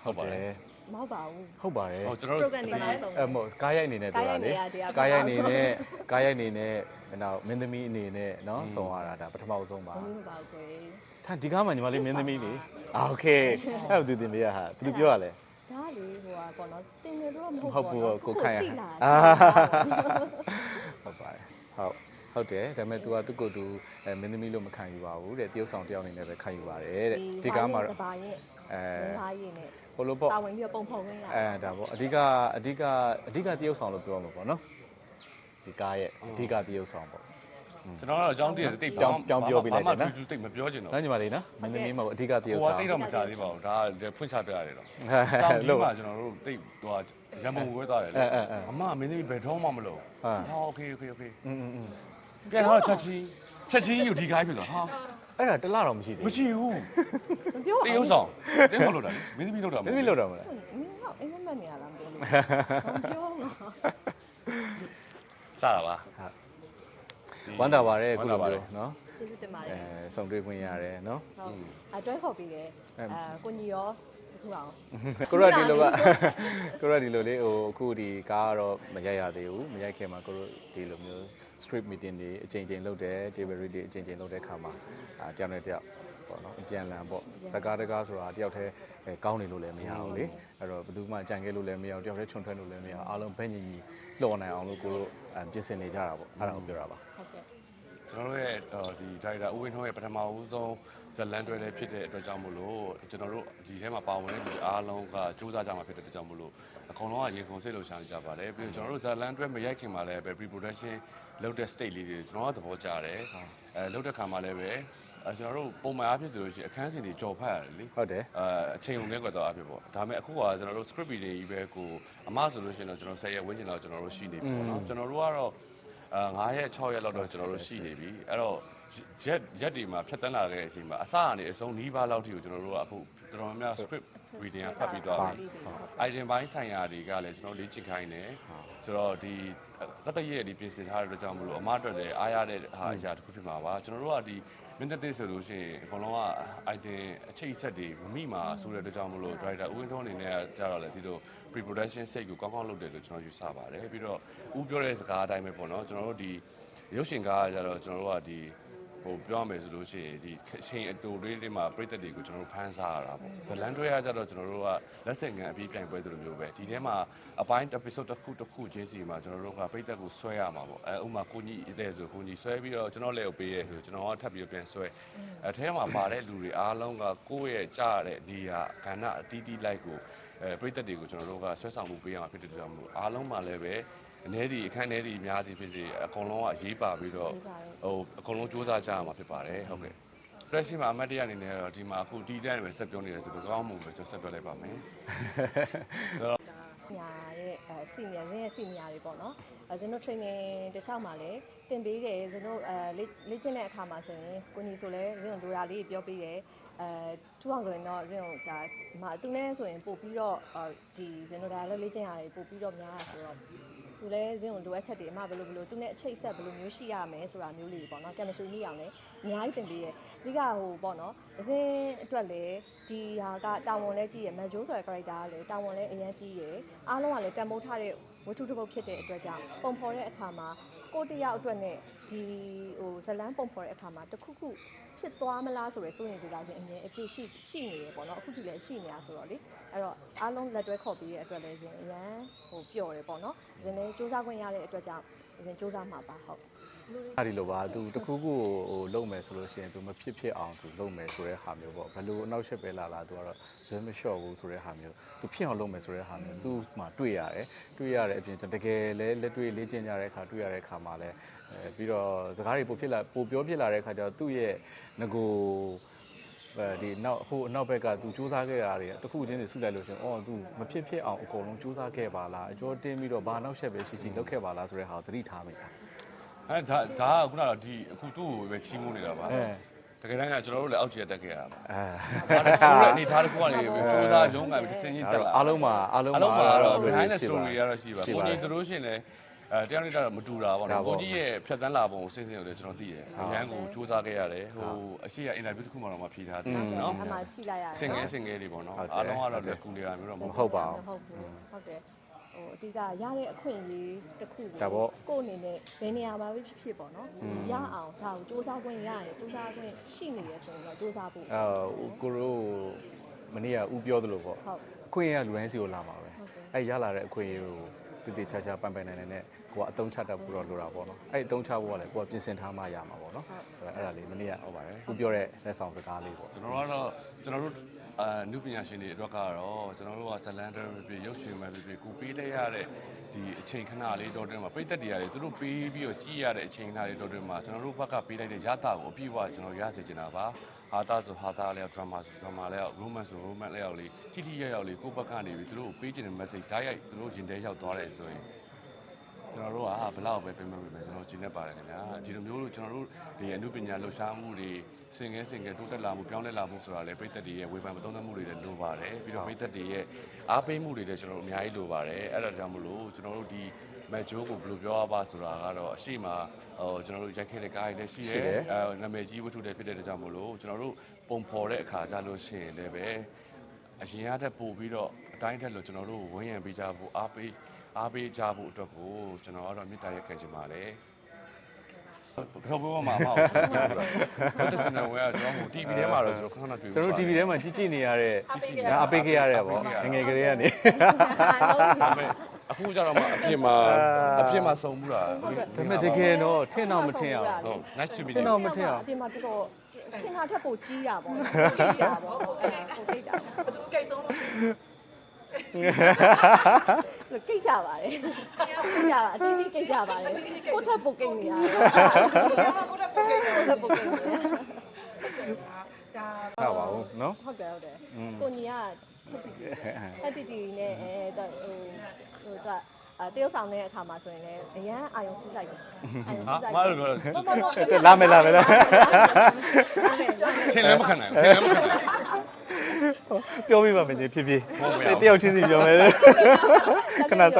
ဟုတ်ပါတယ်မဟုတ်ပါဘူး ဟုတ်ပါတယ် ဟုတ်ကျွန်တော် program နေမှာဆုံး မဟုတ်ကားရိုက်အနေနဲ့ပြောတာလေကားရိုက်အနေနဲ့နောက်မင်းသမီးအနေနဲ့เนาะဆုံရတာဒါပထမဆုံးပါ ဘူးပါကွယ် ထားဒီကားမှာညီမလေးမင်းသမီးလေโอเคအဲ့ဘယ်သူတင်ပေးရဟာဘယ်သူပြောရလဲ ဒါလေဟိုကပေါ့နော်တင်နေတော့မ မ ဟုတ် ဟုတ် ဘူး ဘူးကိုခိုင်ရ ဟုတ် ဟုတ်ပါတယ်ဟုတ်တယ်ဒါပေမဲ့ तू ကသူ့ကိုယ်သူမင်းသမီးလို့မခံယူပါဘူးတဲ့တရုတ်ဆောင်တယောက်အနေနဲ့ပဲခံယူပါတယ်တဲ့ဒီကားမှာတော့ ဘာရဲ့ဘာရဲ့နဲ့ ဟိုလိုပေါ့ ပါဝင်ပြီးတော့ပုံဖော်ဝင်လာ ဒါပေါ့အဓိကတရုတ်ဆောင်လို့ပြောမှာပေါ့နော်ဒီကားရဲ့အဓိကတရုတ်ဆောင်ပေါ့ ကျွန်တော်ကတော့အကြောင်းတည်းတိတ်ပြောင်းပြောပြလိုက်တယ်နော်တိတ်မပြောချင်တော့ နော်ညီမလေးနော်မင်းသမီးမဟုတ်အဓိကတရုတ် ဟို ဆောင် ကတိတ်တော့မကြသေးပါဘူးဒါဖွင့်ချပြရတယ်တော့တောင်ကြီးမှာကျွန်တော်တို့တိတ်ဟိုရံပုံဝဲသွားတယ်လေအမမင်းသမီးဘယ်တော့မှမလုပ်ဟာโอเคပြန်တော့ချက်ချင်းယူဒီခိုင်းပြီဆိုဟာ အဲ့ဒါတလားတော့မရှိသေး မရှိဘူး မပြော တရုတ်ဆောင်တင်းဆောင်လို့တာမင်းသမီးလို့တာ မင်းသမီးလို့တော့မလား မင်းတော့အိမ်မက်နေရလားမပြောလို့မပြောမှာ စတာပါ ဝမ်းသာပါတယ်အခုလိုမျိုးနော် ကျေးဇူးတင်ပါတယ် စုံတွေ့ခွင့်ရတယ်နော် ဟုတ်အတွဲခေါ်ပြီးတယ်ကိုညီရောအခုအောင် ကိုရဒီလိုပါကိုရဒီလိုလေးဟိုအခုဒီကားကတော့မရိုက်ရသေးဘူးမရိုက်ခင်မှာကိုရဒီလိုမျိုး street meeting တွေအချိန်ချင်းလုပ်တယ် table read တွေအချိန်ချင်းလုပ်တဲ့ခါမှာတယောက်နဲ့တယောက်ပေါ့နော်အပြန်လန်ပေါ့စကားတကားဆိုတာတယောက်တည်းကောင်းနေလို့လည်းမရဘူးလေအဲ့တော့ဘယ်သူမှကြံခဲ့လို့လည်းမရဘူးတယောက်တည်းခြုံထွက်လို့လည်းမရဘူးအားလုံးဘက်ညီညီလှော်နိုင်အောင်လို့ကိုတို့ပြင်ဆင်နေကြတာပေါ့အဲ့ဒါကိုပြောတာပါ ဟုတ်ကဲ့ ကျွန်တော်တို့ရဲ့ဒီဒါရိုက်တာဦးဝင်းထွန်းရဲ့ပထမဦးဆုံးဇလန်တွဲလေးဖြစ်တဲ့အတွက်ကြောင့်မို့လို့ကျွန်တော်တို့ဒီထဲမှာပါဝင်တဲ့လူအားလုံးကစူးစမ်းကြမှာဖြစ်တဲ့အတွက်ကြောင့်မို့လို့အကုန်လုံးကရေကုန်စိတ်လှုပ်ရှားနေကြပါတယ်ပြီးတော့ကျွန်တော်တို့ဇလန်တွဲမရိုက်ခင်မှာလည်းပဲ pre production လုပ်တဲ့ state လေးတွေကျွန်တော်ကသဘောကျတယ်လုပ်တဲ့ခါမှာလည်းပဲကျွန်တော်တို့ပုံမှန်အားဖြင့်ဆိုလို့ရှိရင်အခန်းစဉ်တွေကြော်ဖတ်ရတယ်လေ ဟုတ်တယ် အချိန်ုံနဲ့ကွက်တော့အဖြစ်ပေါ့ဒါပေမဲ့အခုကကျွန်တော်တို့ script တွေကြီးပဲကိုအမဆိုလို့ရှိရင်တော့ကျွန်တော်10ရက်ဝန်းကျင်လောက်ကျွန်တော်တို့ရှိနေပြီပေါ့နော်ကျွန်တော်တို့ကတော့9ရက်6ရက်လောက်တော့ကျွန်တော်တို့ရှိနေပြီအဲ့တော့ရက်တွေမှာဖြတ်တန်းလာတဲ့အချိန်မှာအစကနေအဆုံးနီးပါးလောက်ထိကိုကျွန်တော်တို့ကအခုတော်တော်များများ script reading ကဖတ်ပြီးသွားပြီ item ဘိုင်းဆိုင်ရာတွေကလည်းကျွန်တော်လေ့ကျင့်ခိုင်းတယ်ဆိုတော့ဒီတတရက်ဒီပြင်ဆင်ထားတဲ့အတွက်ကြောင့်မလို့အမအတွက်လည်းအားရတဲ့ဟာအရာတစ်ခုဖြစ်မှာပါကျွန်တော်တို့ကဒီမင်းတဲ့ဆိုလို့ရှိရင်အကုန်လုံးက item အချိတ်ဆက်တွေမမိမှာဆိုတဲ့အတွက်ကြောင့်မလို့ driver ဦးဝင်းထွန်းအနေနဲ့ကြတော့လေဒီလို pre production စိတ်ကိုကောင်းကောင်းလုပ်တယ်လို့ကျွန်တော်ယူဆပါတယ်ပြီးတော့ဦးပြောတဲ့စကားအတိုင်းပဲပေါ့နော်ကျွန်တော်တို့ဒီရုပ်ရှင်ကားကြတော့ကျွန်တော်တို့ကဒီဟိုပြောရမယ်ဆိုလို့ရှိရင်ဒီအချိန်အတူလေးတွေမှာပြည့်သက်တွေကိုကျွန်တော်တို့ဖန်ဆားရတာပေါ့ဇလန်တွဲရကြတော့ကျွန်တော်တို့ကလက်ဆင့်ကန်အပြီးပြိုင်ပွဲတို့လိုမျိုးပဲဒီထဲမှာအပိုင်း episode တစ်ခုချင်းစီမှာကျွန်တော်တို့ကပြည့်သက်ကိုဆွဲရမှာပေါ့ဥမာကိုကြီးတဲ့ဆိုကိုကြီးဆွဲပြီးတော့ကျွန်တော်လည်းကိုပေးရဲဆိုကျွန်တော်ကထပ်ပြီးပြန်ဆွဲအဲထဲမှာပါတဲ့လူတွေအားလုံးကကိုယ့်ရဲ့ကြားရတဲ့နေရာကဏ္ဍအတီးတီးလိုက်ကိုပြည့်သက်တွေကိုကျွန်တော်တို့ကဆွဲဆောင်မှုပေးရမှာဖြစ်တဲ့ကြောင့်မို့အားလုံးမှာလည်းပဲအနေဒီအခန်းထဲဒီအများကြီးဖြစ်စေအကုန်လုံးကအရေးပါပြီးတော့ဟိုအကုန်လုံးစူးစမ်းကြရမှာဖြစ်ပါတယ်ဟုတ်ကဲ့ pressure မှာအမတ်တရအနေနဲ့တော့ဒီမှာအခုတီးတန်းပဲဆက်ပြောနေတယ်ဆိုတော့ကောင်းမှုပဲကျွန်တော်ဆက်ပြောလိုက်ပါမယ်ညာရဲ့စီနီယာဇင်းရဲ့စီနီယာတွေပေါ့နော်ကျွန်တော် training တခြားမှာလည်းတင်ပေးတယ်ကျွန်တော်လေ့ကျင့်တဲ့အခါမှာဆိုရင်ကိုညီဆိုလဲဇင်းတို့လိုရာလေးပြောပေးတယ်ထူအောင်ဆိုရင်တော့ဇင်းတို့ဒါသူနဲ့ဆိုရင်ပို့ပြီးတော့ဒီဇင်းတို့ဒါလည်းလေ့ကျင့်ရတယ်ပို့ပြီးတော့များတာဆိုတော့သူလည်းဇင်းတို့လိုအပ်ချက်တွေအမဘယ်လိုသူနဲ့အချိတ်ဆက်ဘယ်လိုမျိုးရှိရမယ်ဆိုတာမျိုးလေးပေါ့နော် chemistry နည်းအောင်လည်းအများကြီးတင်ပေးတယ်အဓိကဟိုပေါ့နော်အစင်းအတွက်လည်းဒီဟာကတာဝန်လည်းကြီးရယ်မန်ဂျိုးဆိုတဲ့ character ကလည်းတာဝန်လည်းအရင်ကြီးရယ်အားလုံးကလည်းတန်ဖိုးထားတဲ့ဝတ္ထုတစ်ပုဒ်ဖြစ်တဲ့အတွက်ကြောင့်ပုံဖော်တဲ့အခါမှာကိုတယောက်အတွက်နဲ့ဒီဟိုဇလန်းပုံဖော်တဲ့အခါမှာတခုခုဖြစ်သွားမလားဆိုရယ်စိုးရင်ဒီလားချင်းအမြင်အဖြစ်ရှိနေရယ်ပေါ့နော်အခုထိလည်းရှိနေတာဆိုတော့လေအဲ့တော့အားလုံးလက်တွဲခေါ်ပြီးတဲ့အတွက်လည်းရှင်အရန်ဟိုပျော်တယ်ပေါ့နော်ဒီနေ့စူးစမ်းခွင့်ရတဲ့အတွက်ကြောင့်ဒီစူးစမ်းမှာပါဟုတ်အဲ့ဒီလိုပါသူတခုခုဟိုလုပ်မယ်ဆိုလို့ရှိရင်သူမဖြစ်အောင်သူလုပ်မယ်ဆိုတဲ့ဟာမျိုးပေါ့ဘယ်လိုအနောက်ရှက်ပဲလာသူကတော့ဇွဲမလျှော့ဘူးဆိုတဲ့ဟာမျိုးသူဖြစ်အောင်လုပ်မယ်ဆိုတဲ့ဟာမျိုးသူမှတွေ့ရတယ်အပြင်တကယ်လဲလက်တွေ့လေ့ကျင့်ကြတဲ့အခါတွေ့ရတဲ့အခါမှာလဲပြီးတော့စကားတွေပိုပြောဖြစ်လာတဲ့အခါကျတော့သူ့ရဲ့ငကိုဒီနောက်ဟိုအနောက်ဘက်ကသူစူးစမ်းခဲ့တာတွေတခုချင်းစီဆုလိုက်လို့ရှင်သူမဖြစ်အောင်အကုန်လုံးစူးစမ်းခဲ့ပါလားအကျော်တင်းပြီးတော့ဘာနောက်ရှက်ပဲရှိလုပ်ခဲ့ပါလားဆိုတဲ့ဟာကိုသတိထားမိတာဒါကခုနကဒီအခုသူ့ကိုပဲချီးမွမ်းနေတာပါတကယ်တမ်းကကျွန်တော်တို့လည်းအောက်ခြေတက်ခဲ့ရပါဒါလည်းဆိုးတဲ့အနေထားတစ်ခုကနေစူးစမ်းရုံးကန်ပြီးစင်ကြီးတက်လာအားလုံးမှာတော့ behind the story ရတော့ရှိပါကိုကြီးဆိုလို့ရှိရင်လည်း တယောက်နဲ့တော့မတူတာပေါ့နော်ကိုကြီးရဲ့ဖြတ်သန်းလာပုံကိုစဉ်းစဉ်လို့လည်းကျွန်တော်သိတယ်အရန်ကိုစူးစမ်းခဲ့ရတယ်ဟိုအရှိကအင်တာဗျူးတစ်ခုမှတော့မဖြေထားသေးဘူးနော် အမှကြည့်လိုက်ရတယ် စင်ငယ်တွေပေါ့နော်အားလုံးကတော့လက်ကူနေတာမျိုးတော့မ မ ဟုတ် ဟုတ်ပါဘူး ဟုတ်ဘူးဟုတ်တယ်ဟိုအတိကရတဲ့အခွင့်အရေးတစ်ခု ဒါပေါ့ ကိုအနေနဲ့ဘယ်နေရာမှာပဲဖြစ်ဖြစ်ပေါ့နော်ရအောင်ဒါကိုစူးစမ်းခွင့်ရတယ်စူးစမ်းခွင့်ရှိနေရဆိုရင်တော့စူးစမ်းဖို့ ကိုရိုမနေ့ကဦးပြောသလိုပေါ့ ဟုတ် အခွင့်အရေးကလူတိုင်းစီကိုလာမှာပဲ ဟုတ်ကဲ့ အဲ့ရလာတဲ့အခွင့်အရေးကိုတည်တည်ချာချာပန်ပန်နိုင်နဲ့ကိုကအတုံးချတတ်ဖို့တော့လိုတာပေါ့နော်အဲ့အတုံးချဖို့ကလည်းကိုကပြင်ဆင်ထားမှရမှာပေါ့နော်ဆိုတော့အဲ့ဒါလေးမနေ့ကဟုတ်ပါတယ်ကိုပြောတဲ့လက်ဆောင်စကားလေးပေါ့ ကျွန်တော်တို့နုပညာရှင်တွေအတွက်ကတော့ကျွန်တော်တို့ကဇလန်ဒရဖြစ်ရုပ်ရှင်မှဖြစ်ကိုပေးလိုက်ရတဲ့ဒီအချိန်ခဏလေးတော့တွင်မှာပြည့်သက်တရားတွေသူတို့ပေးပြီးတော့ကြည်ရတဲ့အချိန်ခဏလေးတော့တွင်မှာကျွန်တော်တို့ဘက်ကပေးလိုက်တဲ့ရတာကိုအပြည့်အဝကျွန်တော်ရစေချင်တာပါဟာတာဆိုဟာတာလေး drama ဆို drama လေး romance ဆို romance လေးလေးတိတိယောက်လေးကိုယ့်ဘက်ကနေပြီးသူတို့ပေးချင်တဲ့ message ဓာတ်ရိုက်သူတို့ရင်ထဲရောက်သွားတယ်ဆိုရင်ကျွန်တော်တို့ကဘလောက်ပဲပြင်မယ်ကျွန်တော်ကျင်းနေပါတယ်ခင်ဗျာဒီလိုမျိုးကျွန်တော်တို့ဒီအမှုပညာလှူရှားမှုတွေစင်ငယ်တိုးတက်လာမှုပြောင်းလဲလာမှုဆိုတာလည်းပိတ်သက်တွေရဲ့ဝေဖန်မသုံးသပ်မှုတွေလည်းလိုပါတယ်ပြီးတော့ပိတ်သက်တွေရဲ့အားပေးမှုတွေလည်းကျွန်တော်တို့အများကြီးလိုပါတယ်အဲ့ဒါကြောင့်မလို့ကျွန်တော်တို့ဒီမက်ဂျိုးကိုဘယ်လိုပြောရပါဆိုတာကတော့အရှိမကျွန်တော်တို့ရိုက်ခဲ့တဲ့ကားတွေလည်းရှိတယ်နာမည်ကြီးဝတ္ထုတွေဖြစ်တဲ့အတွက်ကြောင့်မလို့ကျွန်တော်တို့ပုံဖော်တဲ့အခါကြလို့ရှိရင်လည်းပဲအရင်ကတည်းကပို့ပြီးတော့အတိုင်းထက်လို့ကျွန်တော်တို့ဝန်းရံပေးကြဖို့အားပေးကြဖို့အတွက်ကိုကျွန်တော်ကတော့မေတ္တာရက်ခံချင်ပါတယ်ဘယ်လိုမှမဟုတ်ဘူး။ဟုတ်တယ်စနေဝဲကျွန်တော်ဟို TV ထဲမှာတော့ကျွန်တော်ခဏခဏတွေ့ဘူး။ ကျွန်တော် TV ထဲမှာကြည့်နေရတဲ့အပေးခဲ့ရတဲ့ပေါ့ငယ်ကလေးကနေ အခုကျတော့မှအဖြစ်မှာစုံမှုတာ ဒါပေမဲ့တကယ်တော့ထင်တော့မထင်အောင် ဟုတ် nice to meet ထင် you တော့မထင်အောင် အပြင်မှာတော်တော်ထင်တာထက်ပိုကြီးတာပေါ့ကြီးတာပေါ့ပိုကြီးတာ ဘသူအကိတ်ဆုံးလို့ ကိတ်ကြပါတယ်ကိတ်ကြပါအတင်းတင်းကိတ်ကြပါတယ်ကိုထက်ပိုကိတ်နေရတယ် ကိုတက်ပုတ်ကိတ် ကိုထက်ပိုကိတ်နေရ ဒါ ဟုတ်ပါဘူးနော် ဟုတ်တယ်ကိုညီကဟက်တီတီနဲ့ဟိုကတရုတ်ဆောင်တဲ့အခါမှာဆိုရင်လည်းအရန်အာယုံစူးစိုက်တယ်အာယုံစူးစိုက် မလို့ လာမယ် ချင်းလည်းမခံနိုင်ဘူးချင်းလည်းမခံနိုင် ပြောပြပါမယ်ကြီးဖြစ်ဖြစ်တယောက်ချင်းစီပြောမယ်ခဏစ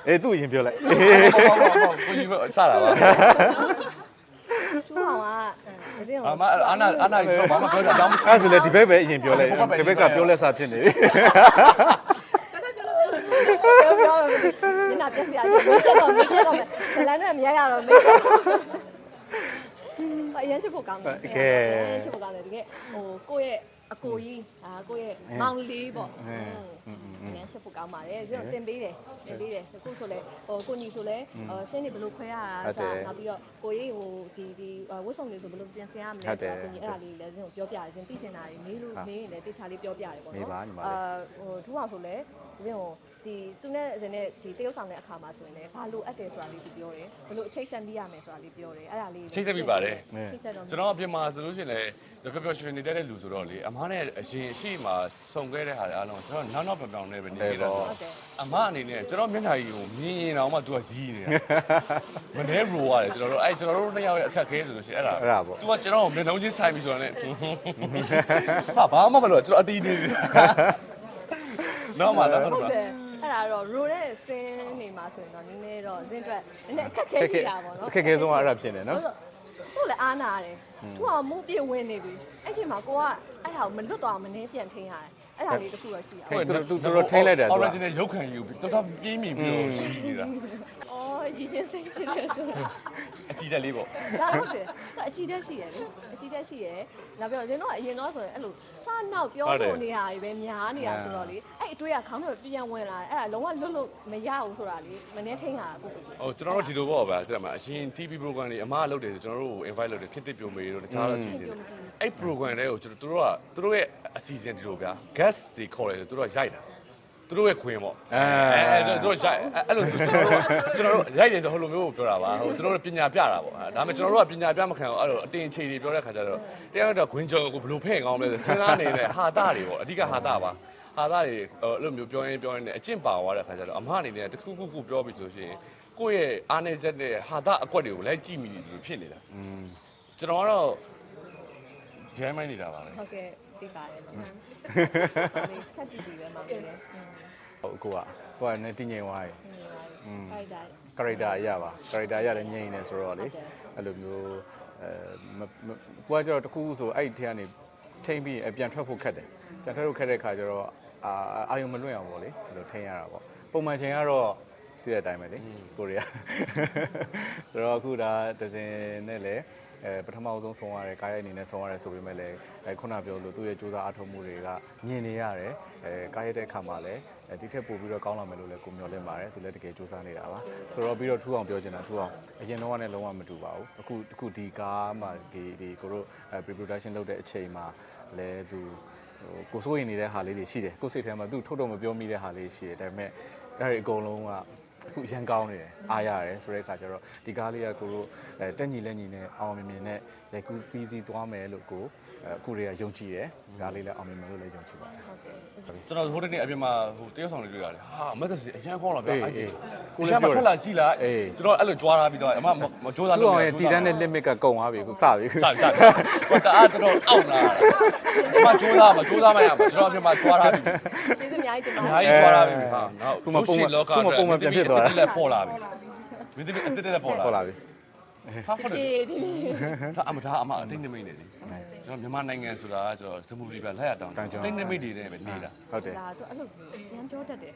အေးသူ့ရင်ပြောလိုက် ဘူးကိုကြီးစတာပါ ကျူးအောင်ကဒီအောင် အာနာပြောဘာမှပြောတာတောင်း အဲ့ဆိုလေဒီဘက်ပဲအရင်ပြောလိုက်ဒီဘက်ကပြောလက်စားဖြစ်နေပြီ ပြောမျက်နှာပြက်စရာကြီးမြစ်တော့ဇလန်နဲ့မရရတော့မေးအရင်ချက်ဖို့ကောင်းတယ်ချက်ဖို့ကောင်းတယ်တကယ်ဟိုကိုယ့်ရဲ့အကိုကြီးကိုယ့်ရဲ့မောင်လေးပေါ့အရင်ချက်ဖို့ကောင်းပါတယ်ဒီတော့တင်ပေးတယ်အခုဆိုလဲဟိုကိုညီဆိုလဲဆင်းနေဘလို့ခွဲရတာစနောက်ပြီးတော့ကိုကြီးဟိုဒီဝတ်စုံတွေဆိုဘလို့ပြန်ဆင်ရမလဲဆိုတော့ကိုညီအဲ့ဒါလေးလည်းပြောပြတယ်သိချင်တာတွေမေးလို့မေးရင်လည်းတိကျလေးပြောပြတယ်ပေါ့နော်ဟိုထူအောင်ဆိုလဲဒီဟိုဒီသူနဲ့ဒီတရုတ်ဆောင်တဲ့အခါမှာဆိုရင်လည်းဘာလို့အပ်တယ်ဆိုတာလေးပြောတယ်ဘလို့အချိတ်ဆက်ပြီးရမယ်ဆိုတာလေးပြောတယ်အဲ့ဒါလေးချိတ်ဆက်တော့ကျွန်တော်အပြင်မှာဆိုလို့ရှိရင်လည်းပျော်ပျော်ရွှင်ရွှင်နေတဲ့လူဆိုတော့လေအမားနဲ့အရင်အရှိမှစုံခဲ့တဲ့ဟာတွေအားလုံးကျွန်တော်နောက်ပြောင်နေပဲနေရတော့အမအနေနဲ့ကျွန်တော်မျက်နှာကြီးကိုမြင်ရင်တော့မှ तू ကရီးနေတာမနေရိုးရတယ်ကျွန်တော်တို့နှစ်ယောက်ရဲ့အခက်ခဲဆိုလို့ရှိရင်အဲ့ဒါ तू ကကျွန်တော်မျက်နှာချင်းဆိုင်ပြီးဆိုတော့လည်းဟာဘာမှမလုပ်ကျွန်တော်အတီးနေတယ်နော်မလားတော့ ဟုတ်တယ်အဲ့ဒါတော့ရိုတဲ့စင်းနေမှာဆိုရင်တော့နည်းနည်းတော့စင်းအတွက်နည်းနည်းအခက်ခဲရှိတာပေါ့နော် အခက်ခဲဆုံးကအဲ့ဒါဖြစ်နေနော် ဟုတ်လည်းအားနာတယ်သူကမူပြည့်ဝင်နေပြီအဲ့ချိန်မှာကိုကအဲ့ဒါကိုမလွတ်သွားမနေပြန်ထိန်းရတယ်အဲ့ဒါလေးတခုတော့ရှိရအောင် သူတို့ထိန်းလိုက်တယ်သူက original ရုပ်ခံယူပြီးတော်ပြေးမိပြီးတော့ရှိနေတာ အော်ရည်ချင်းစိတ်ဖြစ်တယ်ဆိုတာ အကြည့်တက်လေးပေါ့ ဒါဟုတ်တယ်အကြည့်တက်ရှိရလေအကြည့်တက်ရှိရနောက်ပြီးတော့ဇင်းတို့ကအရင်တော့ဆိုရင်အဲ့လိုစနောက်ပြောဆိုနေတာတွေပဲများနေတာဆိုတော့လေအဲ့အတွေ့အခေါင်းထဲပြန်ဝင်လာအဲ့ဒါလုံးဝလွတ်လို့မရဘူးဆိုတာလေမနေထိန်းရတာကို ဟိုကျွန်တော်တို့ဒီလိုပေါ့ဗျာတဲ့မှာအရင် TV program တွေအမားလုပ်တယ်ဆိုကျွန်တော်တို့ invite လုပ်တယ်ခစ်တစ်ပြုံမေတို့တခြားအစီအစဉ်တွေအဲ့ program တွေကိုကျွန်တော်တို့ရဲ့အစီအစဉ်ဒီလိုဗျာ guest တွေခေါ်တယ်သူတို့ကရိုက်တာသူတို့ရဲ့ခွင်ပေါ့သူတို့ရိုက်အဲ့လိုကျွန်တော်တို့ရိုက်တယ်ဆိုဟိုလိုမျိုးပြောတာပါဟိုသူတို့ပညာပြတာပေါ့ဒါပေမဲ့ကျွန်တော်တို့ကပညာပြမခံဘူးအဲ့လိုအတင်ချေတွေပြောတဲ့ခါကျတော့တရားတော့ခွင်ကြော်ကိုဘယ်လိုဖဲ့ကောင်းလဲဆိုစဉ်းစားနေတဲ့ဟာတာတွေပေါ့အဓိကဟာတာပါဟာတာတွေအဲ့လိုမျိုးပြောရင်နဲ့အကျင့်ပါသွားတဲ့ခါကျတော့အမအနေနဲ့တခုခုပြောပြီးဆိုရှင်ကိုယ့်ရဲ့အားနေချက်နဲ့ဟာတာအကွက်တွေကိုလိုက်ကြည့်မိနေတယ်ဖြစ်နေတာကျွန်တော်ကတော့ဂျမ်းမိုင်းနေတာပါပဲ ဟုတ်ကဲ့သိပါတယ်ဟုတ်လေးချက်တူတူပဲမောင်လေး ဟုတ်ကိုကနည်းတည်ငြိမ်သွားပြီ ခိုက်တာ character အရပါ character အရလည်းငြိမ်နေဆိုတော့လေအဲ့လိုမျိုးကိုကကျတော့တခုခုဆိုအဲ့ဒီထဲကနေထိမ့်ပြီးပြန်ထွက်ဖို့ခက်တယ်ပြန်ထွက်ဖို့ခက်တဲ့ခါကျတော့အာယုံမလွင့်အောင်ပေါ့လေအဲ့လိုထိမ့်ရတာပေါ့ပုံမှန်ချိန်ကတော့သိတဲ့အတိုင်းပဲလေကိုရီးယားဆိုတော့အခုဒါဒဇင်နဲ့လည်းပထမဆုံးဆုံးရတယ်ကားရိုက်အနေနဲ့ဆုံးရတယ်ဆိုပေမဲ့လည်းခုနပြောလို့သူ့ရဲ့စူးစမ်းအထောက်မှုတွေကမြင်နေရတယ်ကားရိုက်တဲ့အခါမှာလည်းဒီထက်ပိုပြီးတော့ကောင်းလာမယ်လို့လည်းကိုမျှော်လင့်ပါတယ်သူလည်းတကယ်စူးစမ်းနေတာပါဆိုတော့ပြီးတော့ထူအောင်ပြောချင်တာထူအောင်အရင်တော့လည်းလုံးဝမတူပါဘူးအခုဒီကားမှာဒီကိုတို့ pre-production လုပ်တဲ့အချိန်မှာလည်းသူကိုစိုးရင်နေတဲ့ဟာလေးတွေရှိတယ်ကိုစိတ်ထဲမှာသူထုတ်တော့မပြောမိတဲ့ဟာလေးရှိတယ်ဒါပေမဲ့အဲ့ဒီအကုန်လုံးကအခုရန်ကောင်းနေတယ်အားရတယ်ဆိုတဲ့အခါကျတော့ဒီကားလေးကကိုတို့တက်ညီလက်ညီနဲ့အောင်မြင်မြင်နဲ့လက်ကူပြီးစီးသွားမယ်လို့ကိုအခုတွေကယုံကြည်တယ်ကားလေးလည်းအောင်မြင်မယ်လို့လည်းယုံကြည်ပါတယ် ကျွန်တော်ဟိုတနေ့အပြင်မှာဟိုတရုတ်ဆောင်လေးတွေ့ရတယ်ဟာမက်သစီအရန်ကောင်းလာဗျာအဲ့ဒီ ကို ကို လည်း လည်း ပြော ထွက်လာကြည့်လိုက်ကျွန်တော်အဲ့လိုကြွားထားပြီးတော့အမမကြိုးစား သူ လို့ အောင်ရဲ့တည်တန်းတဲ့ limit ကကုန်သွားပြီအခုစပြီ စစဟိုတအားတော်အောက်လာအမကြိုးစားမကြိုးစားမရပါကျွန်တော်အပြင်မှာကြွားထားပြီး ကျေးဇူးအများကြီးတင် အ ပါတ များ ယ် ကြီးကြွားထားပြီးဟာနောက် ခုမှပုံမှန်ပြန်ဖြစ်သွားတာ လက်ပေါ်လာပြီမင်းသမီးအတက်တက်ပေါ်လာ ဟုတ်လာပြီ ဟာဟုတ်တယ် ဖြည်းဖြည်း ဒါအမအတိတ်နမိတ်နေတယ်ကျွန်တော်မြန်မာနိုင်ငံဆိုတာကကျွန်တော်စမူရီပဲလက်ရတောင်းတိတ်နမိတ်တွေနဲ့ပဲနေတာ ဟုတ်တယ် ဒါသူအဲ့လိုရမ်းပြောတတ်တယ်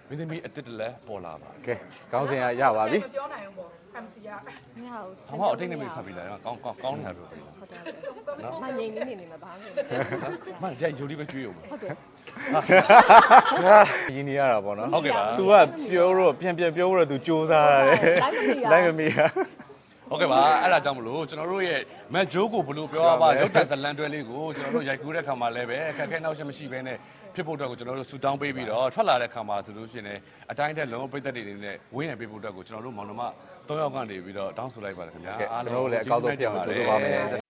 မင်းသမီးအတက်တက်လက်ပေါ်လာပါ ကဲကောင်းစင်ရပါပြီ မပြောနိုင်ဘူးပေါ့ MC က မရဘူး ဘာမှအတိတ်နမိတ်ဖတ်ပြီးလာကောင်းနေတာပြောပြီ ဟုတ်တယ်မငြိမ်နေနေမှာဘာမှမဖြစ် မကြိုက်ယူလေးပဲကျွေးအောင် ဟုတ်တယ် ရင်းနေရတာပေါ့နော် ဟုတ်ကဲ့ပါ तू ကပြောတော့ပြန်ပြောတော့ तू စူးစမ်းရတယ်လိုက်မမီရ ဟုတ်ကဲ့ပါအဲ့ဒါကြောင့်မလို့ကျွန်တော်တို့ရဲ့မက်ဂျိုးကိုဘလို့ပြောရပါရုပ်တံဇလန်တွဲလေးကိုကျွန်တော်တို့ရိုက်ကူးတဲ့ခါမှာလည်းပဲအခက်အခဲနောက်ဆက်မရှိဘဲနဲ့ဖြစ်ဖို့အတွက်ကိုကျွန်တော်တို့ဆူတောင်းပေးပြီးတော့ထွက်လာတဲ့ခါမှာဆိုလို့ရှိရင်အတိုင်းတက်လုံးပိတ်သက်တွေနဲ့ဝင်းရပေးဖို့အတွက်ကိုကျွန်တော်တို့မောင်နှမ3ယောက်ကနေပြီးတော့တောင်းဆိုလိုက်ပါတယ်ခင်ဗျာ ကျွန်တော်တို့လည်းအကောက်ဆုံးပြအောင်ကြိုးစားပါမယ်